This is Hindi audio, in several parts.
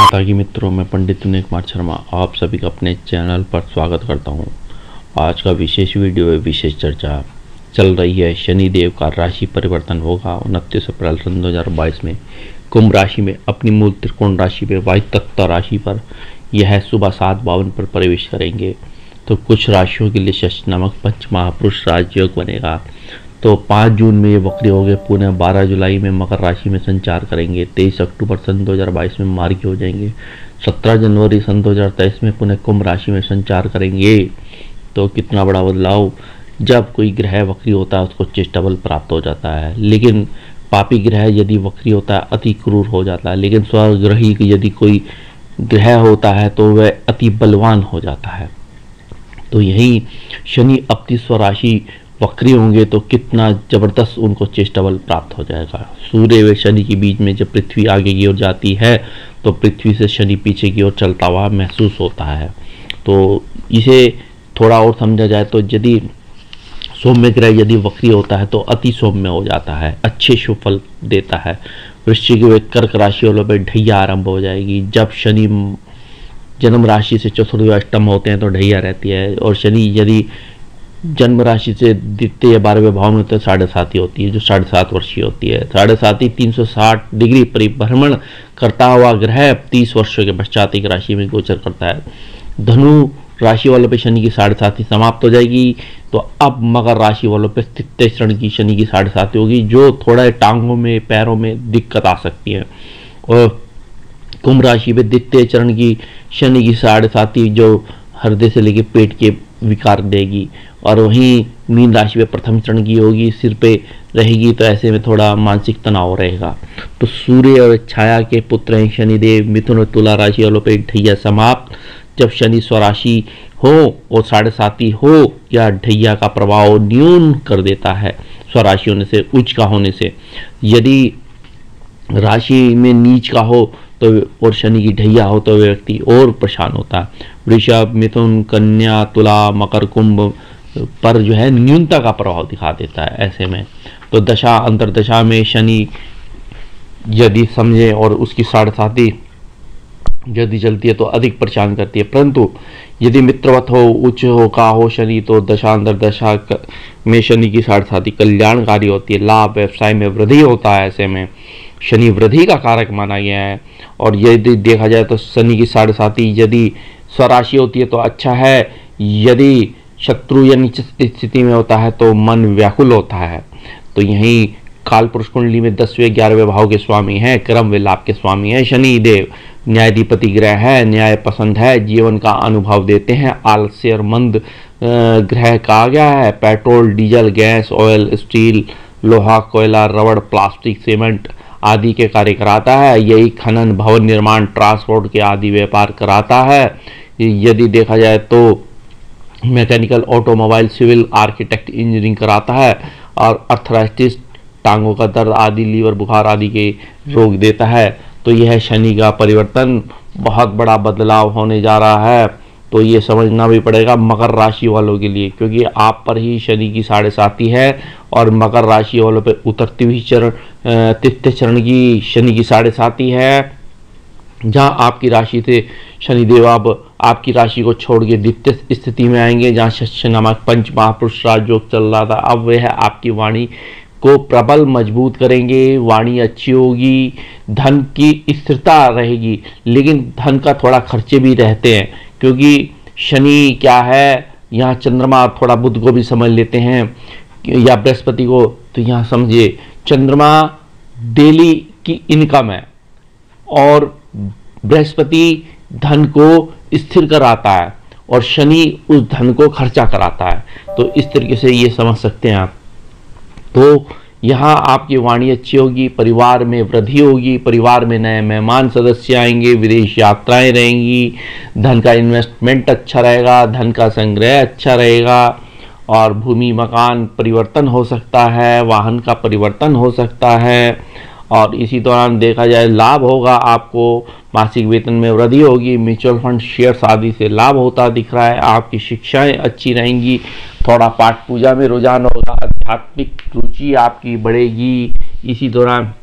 माता की मित्रों, मैं पंडित विनय कुमार शर्मा आप सभी का अपने चैनल पर स्वागत करता हूं। आज का विशेष वीडियो है, विशेष चर्चा चल रही है। शनिदेव का राशि परिवर्तन होगा 29 अप्रैल सन 2022 में कुंभ राशि में अपनी मूल त्रिकोण राशि पे वायु तत्व राशि पर यह सुबह 7:52 पर प्रवेश करेंगे। तो कुछ राशियों के लिए शश नामक पंच महापुरुष राजयोग बनेगा। तो 5 जून में ये वक्री हो गए, पुनः 12 जुलाई में मकर राशि में संचार करेंगे। 23 अक्टूबर सन 2022 में मार्गी हो जाएंगे। 17 जनवरी सन 2023 में पुनः कुंभ राशि में संचार करेंगे। तो कितना बड़ा बदलाव! जब कोई ग्रह वक्री होता है उसको चेष्टा बल प्राप्त हो जाता है, लेकिन पापी ग्रह यदि वक्री होता है अति क्रूर हो जाता है, लेकिन स्वग्रही यदि कोई ग्रह होता है तो वह अति बलवान हो जाता है। तो यही शनि अपनी स्वराशि वक्री होंगे तो कितना जबरदस्त उनको चेष्टा बल प्राप्त हो जाएगा। सूर्य व शनि के बीच में जब पृथ्वी आगे की ओर जाती है तो पृथ्वी से शनि पीछे की ओर चलता हुआ महसूस होता है। तो इसे थोड़ा और समझा जाए तो यदि सौम्य ग्रह यदि वक्री होता है तो अति सौम्य हो जाता है, अच्छे शुभ फल देता है। वृश्चिक व कर्क राशि वालों पर ढैया आरंभ हो जाएगी। जब शनि जन्म राशि से चतुर्थ अष्टम होते हैं तो ढैया रहती है, और शनि यदि जन्म राशि से द्वितीय या 12वें भाव में तो 7.5 होती है, जो 7.5 वर्षीय होती है। 7.5 360 डिग्री परिभ्रमण करता हुआ ग्रह 30 वर्षों के पश्चात एक राशि में गोचर करता है। धनु राशि वालों पे शनि की 7.5 समाप्त हो जाएगी। तो अब मकर राशि वालों पे तृतीय चरण की शनि की 7.5 होगी, जो थोड़ा टांगों में पैरों में दिक्कत आ सकती है। और कुंभ राशि पे द्वितीय चरण की शनि की 7.5 जो हृदय से लेकर पेट के विकार देगी। और वहीं मीन राशि पे प्रथम चरण की होगी, सिर पे रहेगी, तो ऐसे में थोड़ा मानसिक तनाव रहेगा। तो सूर्य और छाया के पुत्र हैं शनिदेव। मिथुन और तुला राशि वालों पे ढैया समाप्त। जब शनि स्वराशि हो और 7.5 हो या ढैया का प्रभाव न्यून कर देता है स्वराशि होने से, उच्च का होने से। यदि राशि में नीच का हो तो और शनि की ढैया हो तो व्यक्ति और परेशान होता है। वृषभ, मिथुन, कन्या, तुला, मकर, कुंभ पर जो है न्यूनता का प्रभाव दिखा देता है। ऐसे में तो दशा अंतरदशा में शनि यदि समझे और उसकी 7.5 यदि चलती है तो अधिक परेशान करती है, परंतु यदि मित्रवत हो, उच्च हो का हो शनि, तो दशा अंतरदशा में शनि की 7.5 कल्याणकारी होती है। लाभ व्यवसाय में वृद्धि होता है। ऐसे में शनि वृद्धि का कारक माना गया है। और यदि देखा जाए तो शनि की 7.5 यदि स्वराशि होती है तो अच्छा है, यदि शत्रु या नीच स्थिति में होता है तो मन व्याकुल होता है। तो यही काल पुरुष कुंडली में 10वें 11वें भाव के स्वामी हैं, कर्म व लाभ के स्वामी हैं शनि देव। न्यायाधिपति ग्रह है, न्याय पसंद है, जीवन का अनुभव देते हैं। आलस्य और मंद ग्रह कहा गया है। Petrol, diesel, gas, oil, steel, लोहा, कोयला, रबड़, प्लास्टिक, सीमेंट आदि के कार्य कराता है। यही खनन, भवन निर्माण, ट्रांसपोर्ट के आदि व्यापार कराता है। यदि देखा जाए तो mechanical, automobile, civil, architect, engineering कराता है। और अर्थराइटिस, टांगों का दर्द आदि, लीवर, बुखार आदि के रोग देता है। तो यह शनि का परिवर्तन बहुत बड़ा बदलाव होने जा रहा है। तो ये समझना भी पड़ेगा मकर राशि वालों के लिए, क्योंकि आप पर ही शनि की 7.5 है और मकर राशि वालों पे उतरती हुई तृतीय चरण की शनि की 7.5 है। जहाँ आपकी राशि से शनिदेव अब आपकी राशि को छोड़ के द्वितीय स्थिति में आएंगे, जहाँ शश नामक पंच महापुरुष राजयोग चल रहा था, अब वह आपकी वाणी को प्रबल मजबूत करेंगे। वाणी अच्छी होगी, धन की स्थिरता रहेगी, लेकिन धन का थोड़ा खर्चे भी रहते हैं, क्योंकि शनि क्या है, यहाँ चंद्रमा थोड़ा बुध को भी समझ लेते हैं या बृहस्पति को। तो यहाँ समझिए चंद्रमा डेली की इनकम है और बृहस्पति धन को स्थिर कराता है और शनि उस धन को खर्चा कराता है। तो इस तरीके से ये समझ सकते हैं आप। तो यहाँ आपकी वाणी अच्छी होगी, परिवार में वृद्धि होगी, परिवार में नए मेहमान सदस्य आएंगे, विदेश यात्राएं रहेंगी, धन का इन्वेस्टमेंट अच्छा रहेगा, धन का संग्रह अच्छा रहेगा, और भूमि मकान परिवर्तन हो सकता है, वाहन का परिवर्तन हो सकता है। और इसी दौरान देखा जाए लाभ होगा आपको, मासिक वेतन में वृद्धि होगी, म्यूचुअल फंड, शेयर्स आदि से लाभ होता दिख रहा है। आपकी शिक्षाएं अच्छी रहेंगी, थोड़ा पाठ पूजा में रुझान होगा, आध्यात्मिक रुचि आपकी बढ़ेगी। इसी दौरान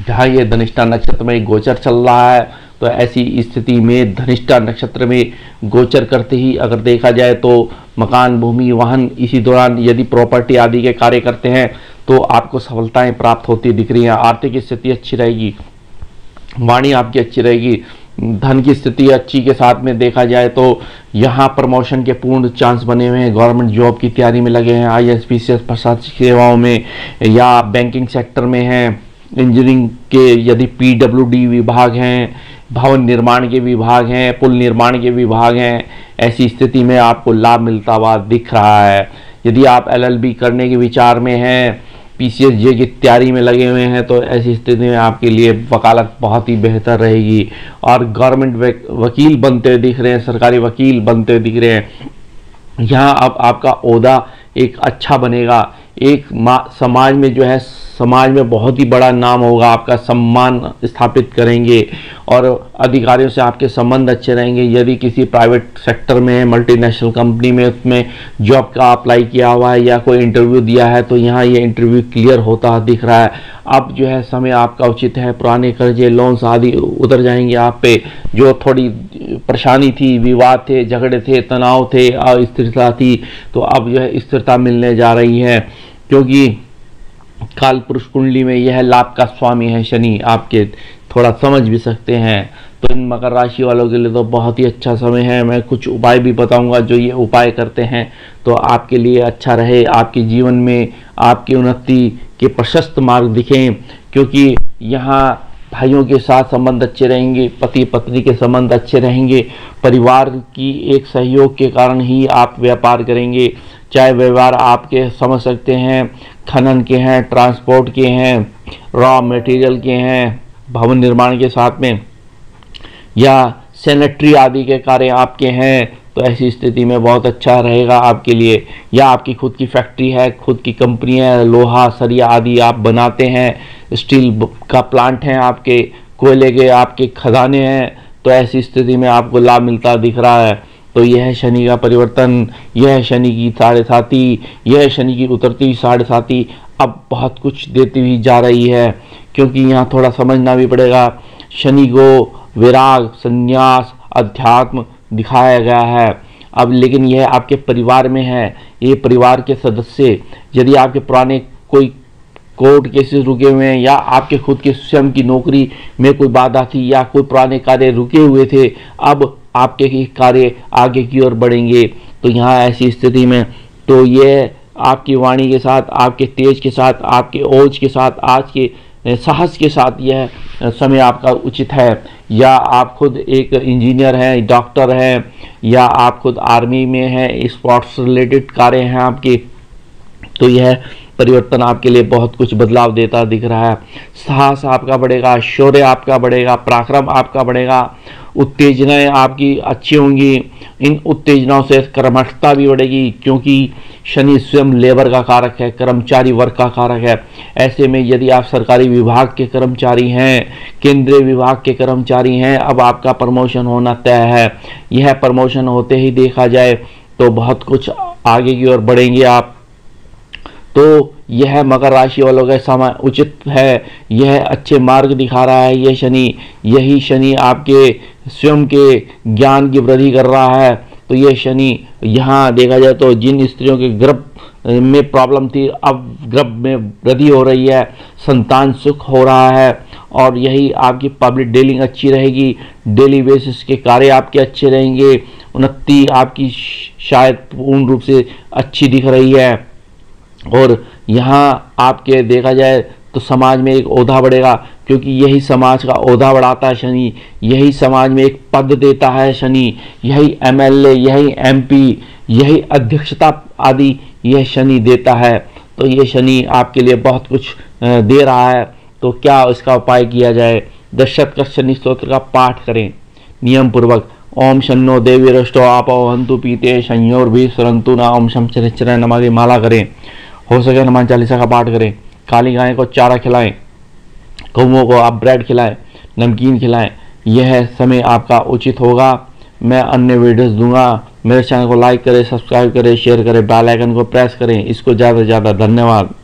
जहाँ ये धनिष्ठा नक्षत्र में गोचर चल रहा है तो ऐसी स्थिति में धनिष्ठा नक्षत्र में गोचर करते ही अगर देखा जाए तो मकान, भूमि, वाहन, इसी दौरान यदि प्रॉपर्टी आदि के कार्य करते हैं तो आपको सफलताएं प्राप्त होती दिख रही हैं। आर्थिक स्थिति अच्छी रहेगी, वाणी आपकी अच्छी रहेगी, धन की स्थिति अच्छी के साथ में देखा जाए तो यहाँ प्रमोशन के पूर्ण चांस बने हुए हैं। गवर्नमेंट जॉब की तैयारी में लगे हैं, IAS, PCS, प्रशासनिक सेवाओं में या बैंकिंग सेक्टर में हैं, इंजीनियरिंग के यदि PWD विभाग हैं, भवन निर्माण के विभाग हैं, पुल निर्माण के विभाग हैं, ऐसी स्थिति में आपको लाभ मिलता हुआ दिख रहा है। यदि आप LLB करने के विचार में हैं, PCS जे की तैयारी में लगे हुए हैं, तो ऐसी स्थिति में आपके लिए वकालत बहुत ही बेहतर रहेगी। और गवर्नमेंट वकील बनते हुए दिख रहे हैं, सरकारी वकील बनते हुए दिख रहे हैं। यहाँ अब आपका ओहदा एक अच्छा बनेगा, एक समाज में जो है, समाज में बहुत ही बड़ा नाम होगा, आपका सम्मान स्थापित करेंगे और अधिकारियों से आपके संबंध अच्छे रहेंगे। यदि किसी प्राइवेट सेक्टर में, मल्टीनेशनल कंपनी में उसमें जॉब का अप्लाई किया हुआ है या कोई इंटरव्यू दिया है तो यहाँ ये इंटरव्यू क्लियर होता दिख रहा है। अब जो है समय आपका उचित है, पुराने कर्जे, लोन्स आदि उतर जाएंगे आप पे। जो थोड़ी परेशानी थी, विवाद थे, झगड़े थे, तनाव थे, अस्थिरता थी, तो अब जो है स्थिरता मिलने जा रही है, क्योंकि काल पुरुष कुंडली में यह लाभ का स्वामी है शनि। आपके थोड़ा समझ भी सकते हैं, तो इन मकर राशि वालों के लिए तो बहुत ही अच्छा समय है। मैं कुछ उपाय भी बताऊंगा, जो ये उपाय करते हैं तो आपके लिए अच्छा रहे, आपके जीवन में आपकी उन्नति के प्रशस्त मार्ग दिखें। क्योंकि यहाँ भाइयों के साथ संबंध अच्छे रहेंगे, पति पत्नी के संबंध अच्छे रहेंगे, परिवार की एक सहयोग के कारण ही आप व्यापार करेंगे। चाहे व्यवहार आपके समझ सकते हैं, खनन के हैं, ट्रांसपोर्ट के हैं, रॉ मटेरियल के हैं, भवन निर्माण के साथ में, या सैनिटरी आदि के कार्य आपके हैं, तो ऐसी स्थिति में बहुत अच्छा रहेगा आपके लिए। या आपकी खुद की फैक्ट्री है, खुद की कंपनी है, लोहा सरिया आदि आप बनाते हैं, स्टील का प्लांट है आपके, कोयले के आपके खदाने हैं, तो ऐसी स्थिति में आपको लाभ मिलता दिख रहा है। तो यह है शनि का परिवर्तन, यह शनि की 7.5, यह शनि की उतरती 7.5 अब बहुत कुछ देती हुई जा रही है। क्योंकि यहाँ थोड़ा समझना भी पड़ेगा, शनि को विराग, संन्यास, अध्यात्म दिखाया गया है। अब लेकिन यह आपके परिवार में है, ये परिवार के सदस्य, यदि आपके पुराने कोई कोर्ट केसेस रुके हुए हैं या आपके खुद के स्वयं की नौकरी में कोई बाधा थी या कोई पुराने कार्य रुके हुए थे, अब आपके कार्य आगे की ओर बढ़ेंगे। तो यहाँ ऐसी स्थिति में तो ये आपकी वाणी के साथ, आपके तेज के साथ, आपके ओज के साथ, आज के साहस के साथ यह समय आपका उचित है। या आप खुद एक इंजीनियर हैं, डॉक्टर हैं, या आप खुद आर्मी में हैं, स्पोर्ट्स रिलेटेड कार्य हैं आपके, तो यह परिवर्तन आपके लिए बहुत कुछ बदलाव देता दिख रहा है। साहस आपका बढ़ेगा, शौर्य आपका बढ़ेगा, पराक्रम आपका बढ़ेगा, उत्तेजनाएं आपकी अच्छी होंगी। इन उत्तेजनाओं से कर्मठता भी बढ़ेगी, क्योंकि शनि स्वयं लेबर का कारक है, कर्मचारी वर्ग का कारक है। ऐसे में यदि आप सरकारी विभाग के कर्मचारी हैं, केंद्रीय विभाग के कर्मचारी हैं, अब आपका प्रमोशन होना तय है। यह प्रमोशन होते ही देखा जाए तो बहुत कुछ आगे की ओर बढ़ेंगे आप। तो यह मकर राशि वालों का समय उचित है, यह अच्छे मार्ग दिखा रहा है ये शनि। यही शनि आपके स्वयं के ज्ञान की वृद्धि कर रहा है। तो ये शनि यहाँ देखा जाए तो जिन स्त्रियों के गर्भ में प्रॉब्लम थी, अब गर्भ में वृद्धि हो रही है, संतान सुख हो रहा है, और यही आपकी पब्लिक डीलिंग अच्छी रहेगी, डेली बेसिस के कार्य आपके अच्छे रहेंगे, उन्नति आपकी शायद पूर्ण रूप से अच्छी दिख रही है। और यहाँ आपके देखा जाए तो समाज में एक ओहदा बढ़ेगा, क्योंकि यही समाज का ओहदा बढ़ाता है शनि, यही समाज में एक पद देता है शनि, यही MLA, यही MP, यही अध्यक्षता आदि यह शनि देता है। तो ये शनि आपके लिए बहुत कुछ दे रहा है। तो क्या इसका उपाय किया जाए? दशरथ शनि स्तोत्र का पाठ करें नियम पूर्वक। ओम शन्नो देवीरष्टो आपो हंतु पीते संयोर्भि सरंतु ना ओम शम चरित्र नमः की माला करें। हो सके हनुमान चालीसा का पाठ करें। काली गाय को चारा खिलाएं, कौओं को आप ब्रेड खिलाएं, नमकीन खिलाएं। यह समय आपका उचित होगा। मैं अन्य वीडियोस दूंगा। मेरे चैनल को लाइक करें, सब्सक्राइब करें, शेयर करें, बेल आइकन को प्रेस करें। इसको ज़्यादा से ज़्यादा धन्यवाद।